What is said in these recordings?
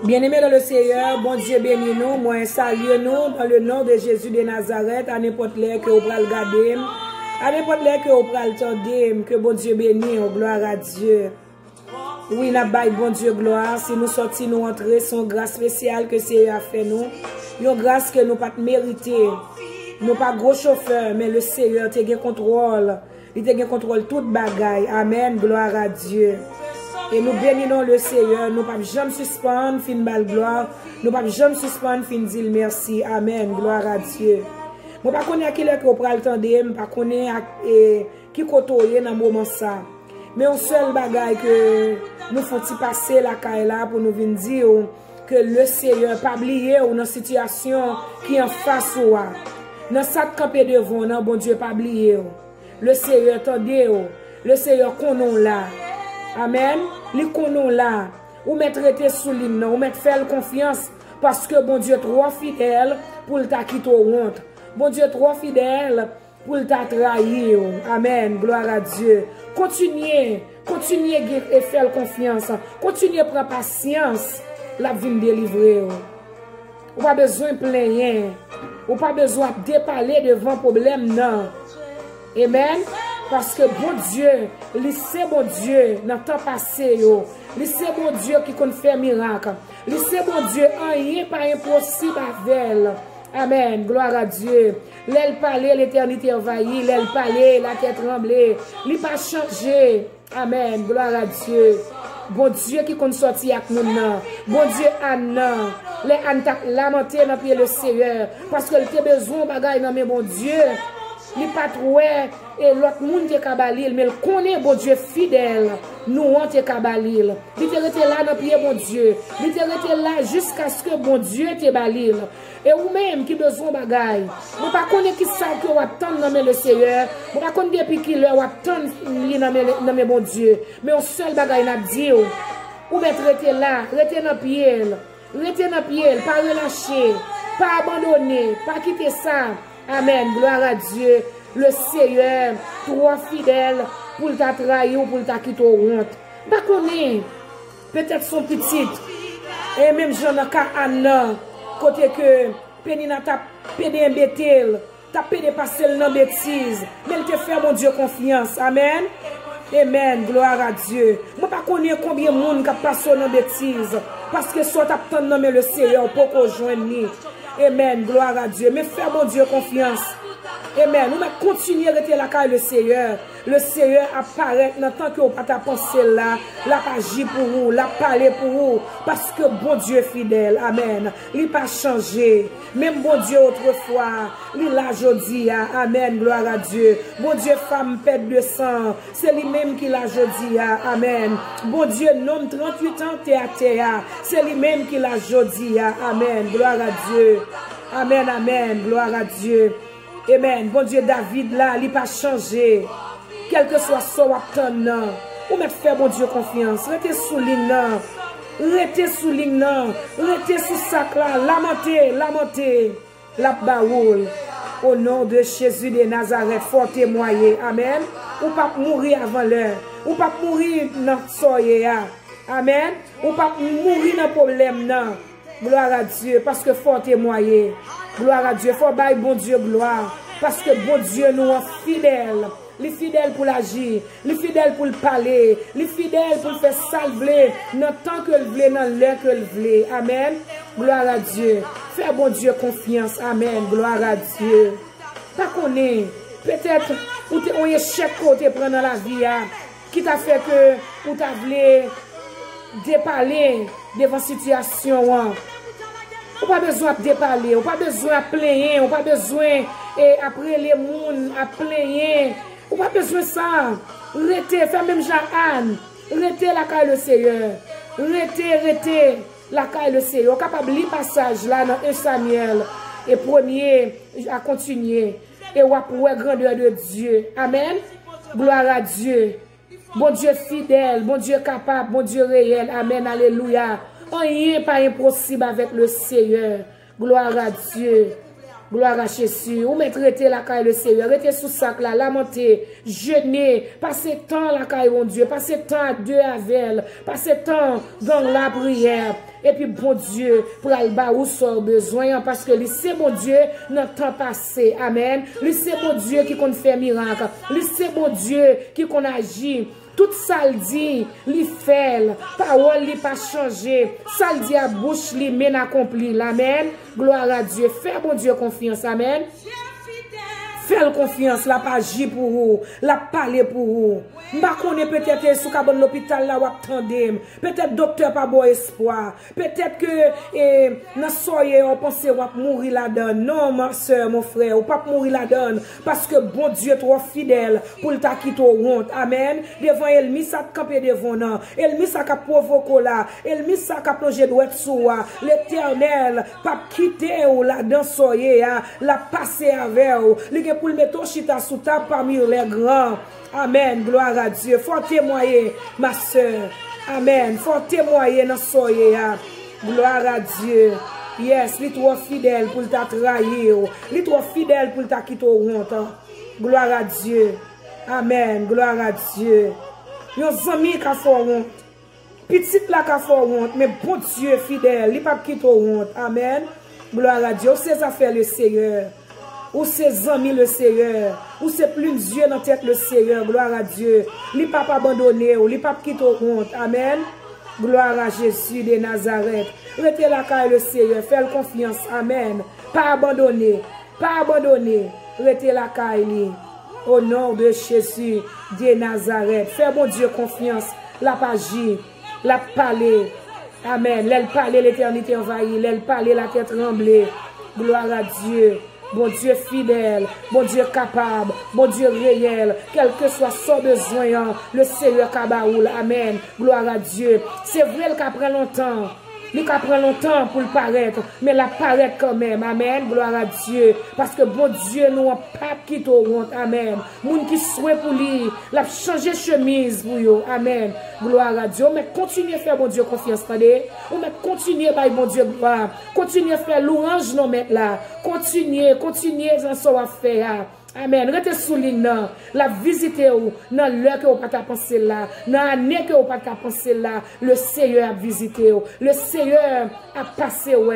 Bien-aimés dans le Seigneur, bon Dieu bénis nous, moi salue nous dans le nom de Jésus de Nazareth, à n'importe l'air que vous pral garder, à n'importe l'air que vous pral tendre, que bon Dieu bénisse, gloire à Dieu. Oui, n'a bail bon Dieu gloire, si nous sortis, nous entrer, son grâce spéciale que Seigneur a fait nous, une grâce que nous pas mérité, nous pas gros chauffeur, mais le Seigneur te gen contrôle, il te gen contrôle toute bagaille. Amen, gloire à Dieu. Et nous bénissons le Seigneur. Nous ne pouvons jamais suspendre, fin bal gloire. Nous ne pouvons jamais suspendre, fin dire merci. Amen. Gloire à Dieu. Je ne sais pas qui est qui prend le temps de je ne sais pas qui côtoie dans ce moment ça. Mais un seul bagage que nous faisons passer la caille là pour nous venir dire que le Seigneur n'a pas oublié ou dans une situation qui est en face ou dans cette campé devant, non, bon Dieu pas oublié. Le Seigneur attendez, le Seigneur connaît là. Amen. Les connaît là. Ou mettre sous l'hymne, ou mettre faire confiance parce que bon Dieu trop fidèle pour le quitter honte. Bon Dieu trop fidèle pour le trahir. Amen. Gloire à Dieu. Continuez et faire confiance. Continuez à prendre patience. La vie délivrer. Ou pas besoin de plaindre. Ou pas besoin de déparler devant problème non. Amen. Parce que bon Dieu, c'est bon Dieu dans le temps passé, c'est bon Dieu qui compte faire miracle. C'est bon Dieu, rien pas impossible avec elle. Amen, gloire à Dieu. L'aile parlait, l'éternité envahie, l'aile parlait, la tête tremblait. Il pas changé. Amen, gloire à Dieu. Bon Dieu qui compte sortir avec nous. Bon Dieu, Anna. Les Anne t'a lamenté dans le Seigneur. Parce que tu as besoin de bagaille dans mes bon Dieu. Il pas trouvé et l'autre monde qui est kabalil, mais il connaît bon Dieu fidèle. Nous on est kabalil. Il était là dans pied bon Dieu. Il était là jusqu'à ce que bon Dieu te balil. Et ou même qui besoin bagaille. Vous pas connaître qui ça que vous attendre dans le Seigneur. Vous pas connaître depuis qui l'heure vous attendre dans mes bon Dieu. Mais un seul bagaille n'a dit ou mettre là, rester dans pied. Rester dans pied, pas relâcher, pas abandonner, pas quitter ça. Amen, gloire à Dieu. Le Seigneur, trop fidèle pour ta trahir ou pour ta quitter honte. Pas connaît, peut-être son petit. Et même j'en ai qu'à Anna, côté que Pénina t'a pédé un bétel, t'a pédé passer dans bêtise. Mais elle te fait, mon Dieu, confiance. Amen. Amen, gloire à Dieu. Moi, pas connaître combien de monde qui passe dans bêtise. Parce que soit t'as nommé le Seigneur pour qu'on joigne. Amen, gloire à Dieu. Mais fais mon Dieu confiance. Amen. Nous continuons à rester là car le Seigneur. Le Seigneur apparaît dans tant que vous pas pensé là. La agit pour vous, la parler pour vous. Parce que bon Dieu est fidèle. Amen. Il n'a pas changé. Même bon Dieu autrefois. Il l'a aujourd'hui. Amen. Gloire à Dieu. Bon Dieu femme pète de sang. C'est lui-même qui l'a aujourd'hui. Amen. Bon Dieu nomme 38 ans terre. C'est lui-même qui l'a aujourd'hui. Amen. Gloire à Dieu. Amen. Amen. Gloire à Dieu. Amen. Bon Dieu, David là, il n'a pas changé. Quel que soit son attendant. Ou mettre faire bon Dieu confiance. Restez sous ligne. Restez sous ligne. Restez sous sac là. Lamentez. La baoule. Au nom de Jésus de Nazareth, fort témoigner. Amen. Ou pas mourir avant l'heure. Ou pas mourir dans le soleil. Amen. Ou pas mourir dans le problème. Non. Gloire à Dieu. Parce que fort témoigner. Gloire à Dieu. Faut bailler bon Dieu gloire. Parce que bon Dieu nous est fidèle. Il est fidèle pour l'agir. Il est fidèle pour le parler. Il est fidèle pour le faire salver. Dans le temps que le voulait, dans l'heure que le voulait. Amen. Gloire à Dieu. Fais bon Dieu confiance. Amen. Gloire à Dieu. Pas qu'on est. Peut-être, ou on échec qu'on te prend dans la vie. Qui t'a fait que, ou t'a voulu déparler devant situation. On pas besoin de déparler, on pas besoin de plaindre, on pas besoin et après les moun à plaindre, on pas besoin de ça. Restez, fais même Jean-Anne, restez la caille le Seigneur, restez la caille le Seigneur. On capable lire passage là dans 1 Samuel et premier à continuer et on va pouvoir grandeur de Dieu. Amen. Gloire à Dieu. Bon Dieu fidèle, bon Dieu capable, bon Dieu réel. Amen. Alléluia. Rien n'est pas impossible avec le Seigneur. Gloire à Dieu. Gloire à Jésus. Ou mettre la caille le Seigneur. Rete sous sac là, lamenter, jeûner, passer temps la caille mon Dieu, passer temps à Dieu avec elle, passer temps dans la prière. Et puis bon Dieu, pour alba ou sort besoin, parce que lui c'est bon Dieu, notre temps passé. Amen. Lui c'est bon Dieu qui qu'on fait miracle. Lui c'est bon Dieu qui qu'on agit. Tout ça le dit, li fait, parole li pas changé, ça le dit à bouche li men accompli. Amen. Gloire à Dieu. Fais bon Dieu confiance. Amen. Fais confiance, la pas agir pour vous, la parler pour vous. M'a connaît peut-être sous cabane l'hôpital là ou attendez. Peut-être docteur pas bon espoir. Peut-être que dans soyez on pense ou mourir là-dedans. Non ma soeur, mon frère, ou pas mourir là-dedans parce que bon Dieu trop fidèle pour ta quitter honte. Amen. Devant elle mis ça camper devant non. Elle mis ça ka provoquer là. Elle mis ça ka plonger droit sous l'Éternel pas quitter ou là-dedans soyez la passer avec ou pour le mettre chita sous table parmi les grands. Amen. Gloire à Dieu. Faut témoigner, ma soeur. Amen. Faut témoigner dans soyez. Gloire à Dieu. Yes, li trop fidèle pour ta trahir. Li trop fidèle pour ta quitter honte. Gloire à Dieu. Amen. Gloire à Dieu. Yon zami ka fò honte. Petite la ka fò honte, mais bon Dieu fidèle, li pas quitter honte. Amen. Gloire à Dieu. C'est ça fait le Seigneur. Ou ses amis le Seigneur, ou ses plumes yeux dans tête le Seigneur, gloire à Dieu. Li pas abandonné, ou li pas quitter honte. Amen. Gloire à Jésus de Nazareth. Rete la caille le Seigneur, fais confiance. Amen. Pas abandonné, pas abandonné. Rete la caille. Au nom de Jésus de Nazareth. Fais bon Dieu confiance. La pagie, la parler. Amen. L'elle parler, l'éternité envahie. L'elle parler, la tête tremblée. Gloire à Dieu. Bon Dieu fidèle, bon Dieu capable, bon Dieu réel, quel que soit son besoin, le Seigneur Kabaoul, amen, gloire à Dieu. C'est vrai qu'il prend longtemps, il prend longtemps pour le paraître, mais la paraître quand même, amen, gloire à Dieu, parce que bon Dieu nous a pas quitté au honte, amen. Moun qui souhaite pour lui, l'a changé chemise pour lui, amen, gloire à Dieu. Mais continuez à faire bon Dieu confiance, attendez, on met continuer par bon Dieu gloire, continuez à faire louange non mettre là, continuez dans ce qu'on faire. Amen. Rete souligne la visiter ou dans l'heure que vous pas penser là, dans l'année que vous pas penser là, le Seigneur a visité ou, le Seigneur a passé ou.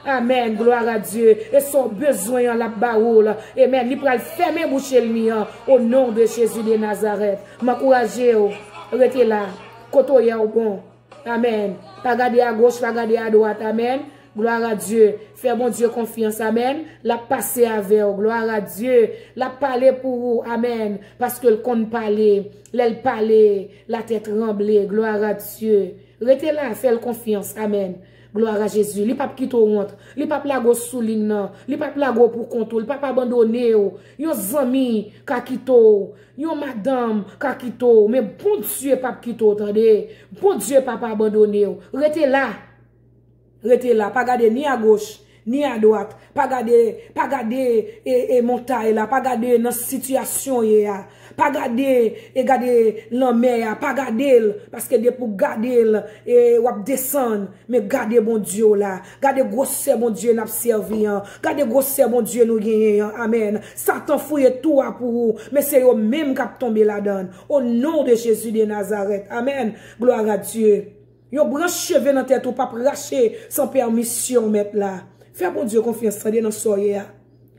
Amen. Gloire à Dieu. Et son besoin la baoule. Amen. Il pral fermer bouche le mien au nom de Jésus de Nazareth. M'encourager ou, rete là, côté ou bon. Amen. Pas garder à gauche, pas garder à droite. Amen. Gloire à Dieu. Fais bon Dieu confiance. Amen. La passer avec vous. Gloire à Dieu. La parler pour vous. Amen. Parce que le compte parler. L'elle parler. La tête tremblée. Gloire à Dieu. Restez là. Fais confiance. Amen. Gloire à Jésus. Li pas quitter honte. Li pas plago souligne non. Li pas plago pour contrôle. Li pas abandonner. Yon zami ka kito. Yon madame ka kito. Mais bon Dieu pas quitter. Attendez. Bon Dieu pas abandonner. Restez là. Rete là, pas garder ni à gauche, ni à droite, pas garder et montagne là, pas garder dans situation ya, pas garder et garder l'homme pas garder parce que pour garder et ou descendre, mais garder bon Dieu là, garder grosse bon Dieu n'a servi, garder grosse bon Dieu nous gagner, amen. Satan fouille tout pour vous, mais c'est eux même qui tomber là-dedans. Au nom de Jésus de Nazareth, amen. Gloire à Dieu. Yon branche cheveux dans tête ou pas racher sans permission mettre là. Fais bon Dieu confiance dans soyez.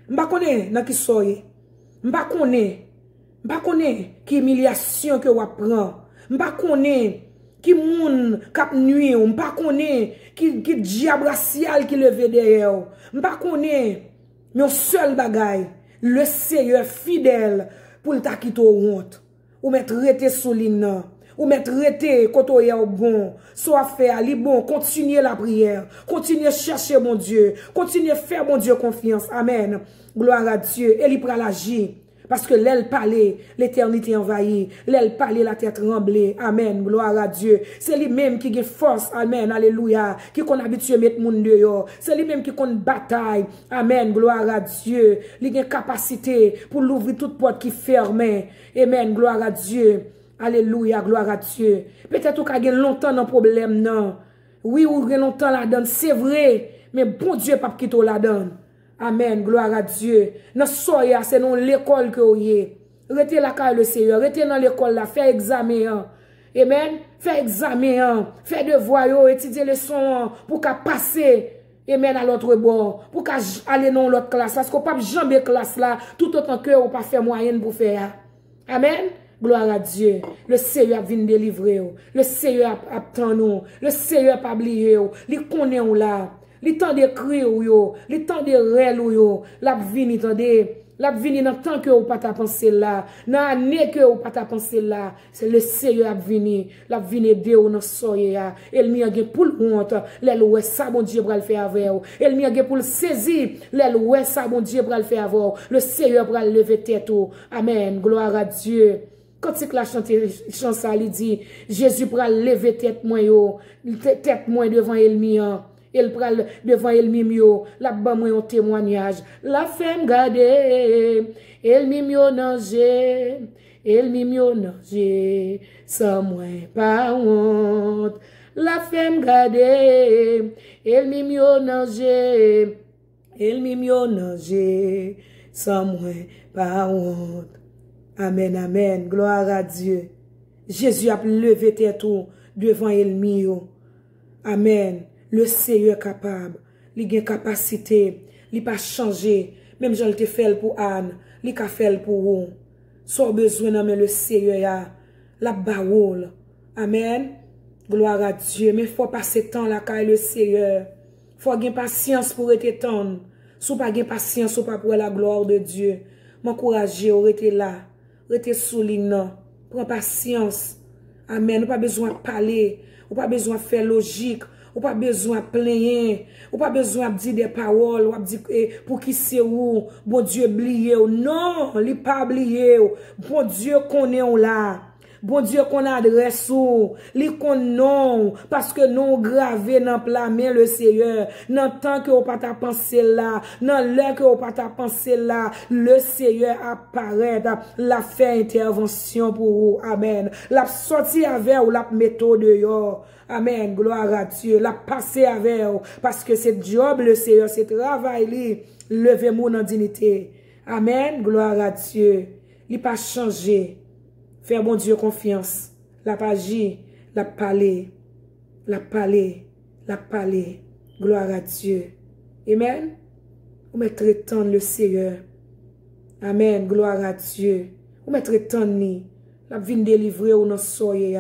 M'pa connait dans qui soyez. M'pa connait qui humiliation que ou prend. M'pa connait qui moun k'ap nuit, m'pa connait qui diable racial qui levé derrière. M'pa connait mais seul bagaille, le Seigneur fidèle pour ta quitter honte. Ou mettre rete souligne. Ou mettre rete koto ya ou bon, soit faire li bon, continuer la prière, continuer chercher mon Dieu, continuer faire mon Dieu confiance. Amen. Gloire à Dieu. Et il pral agir. Parce que l'aile parler, l'éternité envahie. L'aile parler, la tête tremblée. Amen. Gloire à Dieu. C'est lui-même qui a force. Amen. Alléluia. Qui qu'on habitué mettre moun dehors. C'est lui-même qui qu'on bataille. Amen. Gloire à Dieu. Il a capacité pour l'ouvrir toute porte qui fermée. Amen. Gloire à Dieu. Alléluia, gloire à Dieu. Peut-être ou avez longtemps dans problème, non. Oui, ou avez longtemps la donne, c'est vrai. Mais bon Dieu, pas quitter la donne. Amen. Gloire à Dieu. Dans soya, c'est dans l'école que vous y. Restez là car le Seigneur. Restez dans l'école là. Faites examen. Amen. Faites examen. Faites devoir. Étudier leçon pour qu'à passer. Amen à l'autre bord. Pour qu'à aller dans l'autre classe. Parce qu'on ne peut pas jamais classe là. Tout autant que vous pas faire moyen pour faire. Amen. Gloire à Dieu. Le Seigneur vient délivrer. Le Seigneur attend nous. Le Seigneur pas oublier. Il connaît ou là. Il temps de crier ou yo. Il temps de rêver ou yo. La vini tendez. La vini dans temps que ou pas ta penser là. Dans année que ou pas ta penser là. C'est le Seigneur a vini. La vini de ou dans soya. El mi a gen pour honte. L'el ouais ça bon Dieu pral faire avec ou. El mi a gen pour saisir. L'el ouais ça bon Dieu pral faire avec ou. Le Seigneur pral lever tête ou. Amen. Gloire à Dieu. Quand c'est que la chanson il dit Jésus pral lever tête moi yo. Tête moi devant Elmi. Il pral devant el mimio, la ba moi un témoignage. La femme gade, el mimio nanje, el mimio nanje, sans moi pas honte. La femme gade, el mimio nanje, sans moi pas honte. Amen, amen, gloire à Dieu. Jésus a levé tête devant el mio. Amen. Le Seigneur capable, il a capacité, il pas changer, même j'en te fait pour Anne, il a fait pour vous. Sans besoin de le Seigneur, la baoule. Amen. Gloire à Dieu. Mais il faut passer temps là car le Seigneur. Il faut avoir patience pour être tendre. Si vous n'avez pas patience, vous pas pour la gloire de Dieu. M'encourager, rester là, rester soulignant. Prends patience. Amen. Vous pas besoin de parler, vous pas besoin de faire logique. Ou pas besoin de plaindre, ou pas besoin de dire des paroles, ou dire pour qui c'est où, bon Dieu oublié ou non, il pas oublié ou, bon Dieu connaît ou là, bon Dieu qu'on adresse ou, il connaît non, parce que nous gravé dans la main le Seigneur, dans le temps que vous pas ta pensée là, dans l'heure que vous pas ta pensée là, le Seigneur apparaît, la fait intervention pour vous, amen, la sortie avec ou la méthode dehors. Amen, gloire à Dieu, la passer avec vous, parce que c'est job le Seigneur, c'est travail, levez-moi dans dignité. Amen, gloire à Dieu. Il pas changé. Faire bon Dieu confiance. La pas agir, la parler, la parler, la parler. Gloire à Dieu. Amen. Vous mettrez tant le Seigneur. Amen, gloire à Dieu. Vous mettrez tant ni. La vie délivrer ou non soyez.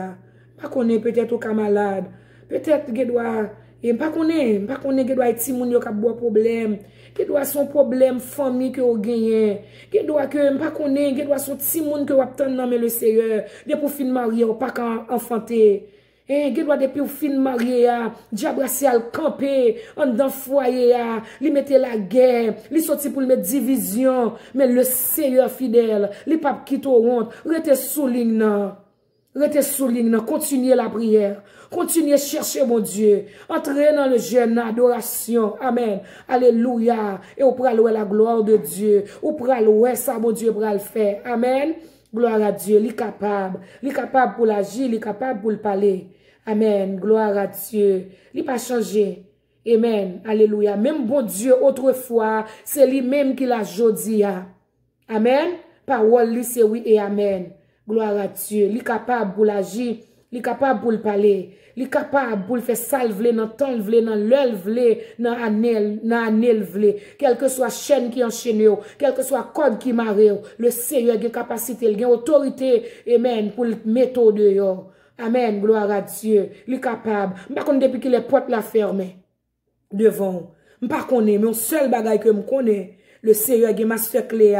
Pas connaît peut-être au cas malade, peut-être que doit et pas connaît que doit être moun yo ka boire problème, que doit son problème famille que ou gagné, que doit que pas connaît que doit son petit moun que ou attendre dans le Seigneur, de pour fin marié ou pas quand enfanter. Que doit depuis ou fin marié a, diable al camper en dans foyer a, li mette la guerre, li sorti pour mettre division, mais le Seigneur fidèle, li pas quitte honte, rete souligne nan. Restez souligne, continuez la prière. Continuez chercher mon Dieu. Entrez dans le jeûne, adoration. Amen. Alléluia. Et vous pourrez louer la gloire de Dieu. Vous pourrez louer ça, mon Dieu pourra le faire. Amen. Gloire à Dieu. Il est capable. Il est capable pour l'agir. Il est capable pour le parler. Amen. Gloire à Dieu. Il n'est pas changé. Amen. Alléluia. Même bon Dieu, autrefois, c'est lui-même qui l'a jodi. Amen. Parole, lui, c'est oui et amen. Gloire à Dieu. Il est capable pour l'agir. Il est capable pour le parler. Il est capable pour le faire salver dans le temps, dans l'heure, dans l'année, quelle que soit chaîne qui enchaîne, quel que soit code qui marre, le Seigneur a une capacité, il a une autorité, amen, pour le mettre au dehors. Amen, gloire à Dieu. Il est capable. Je ne sais pas depuis que les portes la fermées devant. Je ne sais pas, mais le seul bagage que je connais, le Seigneur a une master clé.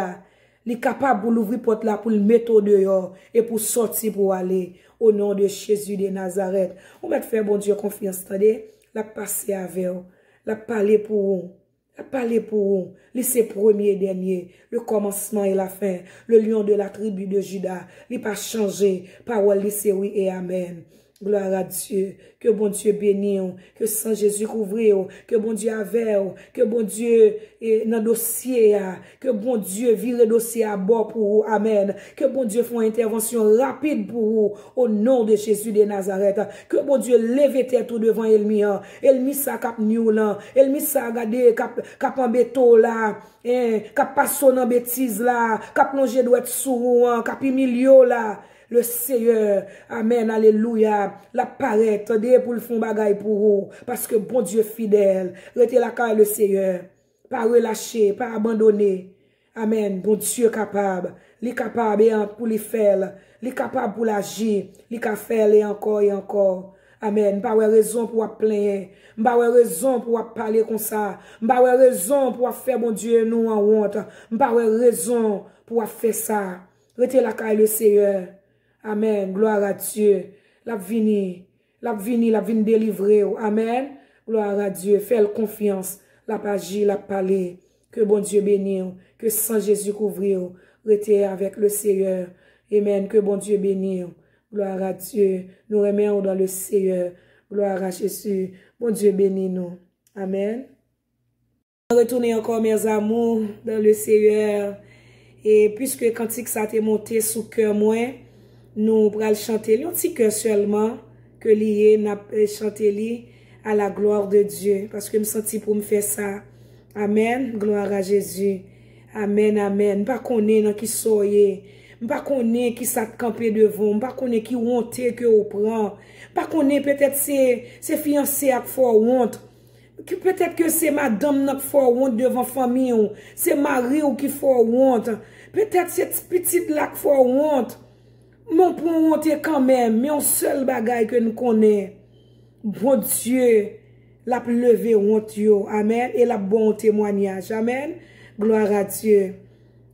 Il est capable pour l'ouvrir porte là, pour le mettre au dehors et pour sortir pour aller au nom de Jésus de Nazareth. On va te faire bon Dieu confiance, attendez, la passer avec vous, la parler pour vous, la parler pour vous. C'est premier et dernier, le commencement et la fin, le lion de la tribu de Juda. Il n'a pas changé, parole c'est oui et amen. Gloire à Dieu. Que bon Dieu bénisse. Que sang Jésus couvre. Que bon Dieu avec. Que bon Dieu dans le dossier. Que bon Dieu vire le dossier à bord pour vous. Amen. Que bon Dieu fasse une intervention rapide pour vous. Au nom de Jésus de Nazareth. Que bon Dieu lève tête tout devant Elmi. Elmi ça cap new là. Elmi ça regardez cap en béton là. Cap passe en bêtise là. Cap plongé doit être sous. Cap milieu là. Le Seigneur, amen, alléluia, la paraît, attendez pour le fond bagaille pour vous, parce que bon Dieu fidèle, restez la car le Seigneur, pas relâcher, pas abandonner, amen, bon Dieu capable, li capable pour les faire, li capable pour l'agir, li capable faire et encore, amen, pas raison pour plaindre, pas raison pour parler comme ça, pas raison pour faire bon Dieu nous en honte, pas raison pour faire ça, restez la car le Seigneur. Amen. Gloire à Dieu. La vini délivrer. Amen. Gloire à Dieu. Fais confiance. La pagi, la parler. Que bon Dieu bénisse. Que sans Jésus couvrir. Restez avec le Seigneur. Amen. Que bon Dieu bénisse. Gloire à Dieu. Nous remettons dans le Seigneur. Gloire à Jésus. Bon Dieu bénisse nous. Amen. Retournez encore mes amours dans le Seigneur. Et puisque cantique ça t'est monté sous cœur moi, nous allons chanter un petit cœur seulement que lié n'a chanté li à la gloire de Dieu parce que me senti pour me faire ça. Amen. Gloire à Jésus. Amen, amen. Pas connaît dans qui soyez. Pas connaît qui ça camper devant, pas connaît qui honte que vous prend. Pas connaît peut-être c'est fiancé à fort honte. Peut-être que c'est madame qui fort honte devant famille ou c'est mari ou qui fort honte. Peut-être cette petite là qui fort honte. Mon pour honte quand même, mais un seul bagaille que nous connaissons. Bon Dieu, la levé honte yo. Amen. Et la bon témoignage. Amen. Gloire à Dieu.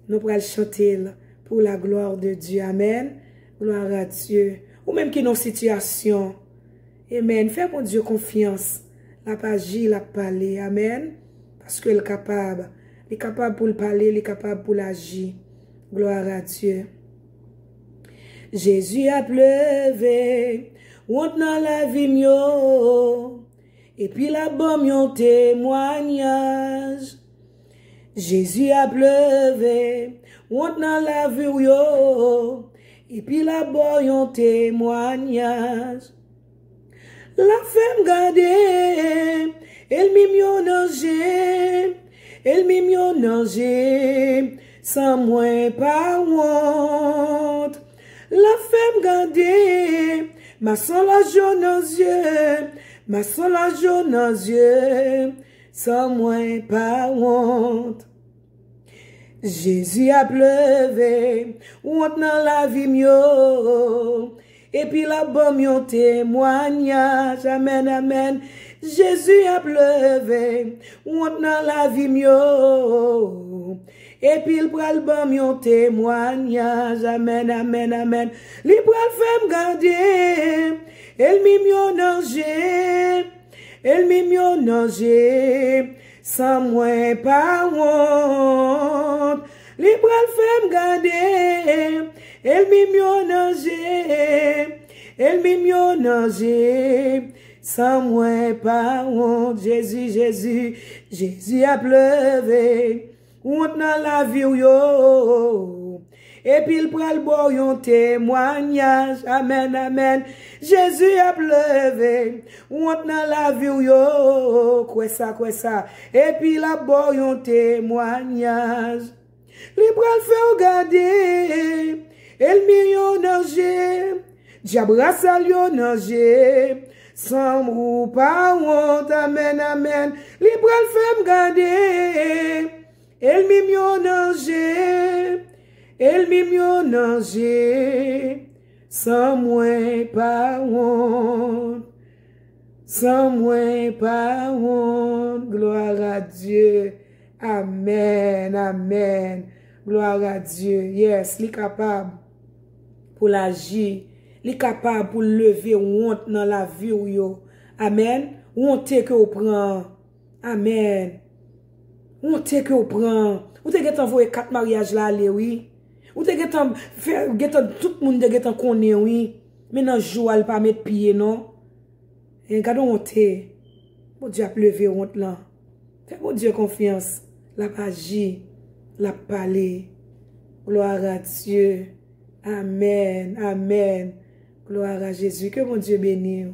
Nous pourrons chanter pour la gloire de Dieu. Amen. Gloire à Dieu. Ou même qui est dans situation. Amen. Fais bon Dieu confiance. La pagi, la parler. Amen. Parce qu'il est capable. Il est capable pour le parler, il est capable pour l'agir. Gloire à Dieu. Jésus a pleuvé, honte dans la vie mio, et puis la bonne yon témoignage. Jésus a pleuvé, honte dans la vie yo, et puis la bonne yon témoignage. La femme gardée, elle mime yon nager, elle mime yon nager, sans moins pas honte. La femme gardée, ma son la jaune aux yeux, ma son la jaune aux yeux, sans moins pas honte. Jésus a pleuvé, honte dans la vie mio, et puis la bonne yon témoignage, amen, amen. Jésus a pleuvé, honte dans la vie mio, et puis il pral bon yon témoignage, amen, amen, amen. Li pral femme garder, elle mime yon danger, elle mime yon danger, sans moins pas honte. Li pral femme garder, elle mime yon danger, elle mime yon danger, sans moins pas honte. Jésus, Jésus, Jésus a pleuvé. Honte dans la vie yo, et puis il pral bo yon témoignage, amen, amen. Jésus a pleuvé, honte dans la vie yo, quoi ça, et puis il a bo yon témoignage. Li pral fait regarder, elle mi yon danger, diable sal yon danger, sans mou pas honte, amen, amen. Li pral fait regarder. Elle mime yon danger, elle mime yon danger, sans moins pas honte, sans moins pas honte. Gloire à Dieu. Amen, amen. Gloire à Dieu. Yes, li capable pour l'agir, li capable pour lever honte dans la vie ou yo. Amen. Honte que vous prend. Amen. Ou te que vous prend, ou te get envoyé 4 mariages là aller oui. Ou te get fait tout le monde get connaît oui. Mais dans jour elle pas mettre pied non. Et quand on honte, bon Dieu a pleuvé honte là. Fais bon Dieu confiance, la agi, la parler. Gloire à Dieu. Amen. Amen. Gloire à Jésus. Que mon Dieu bénisse.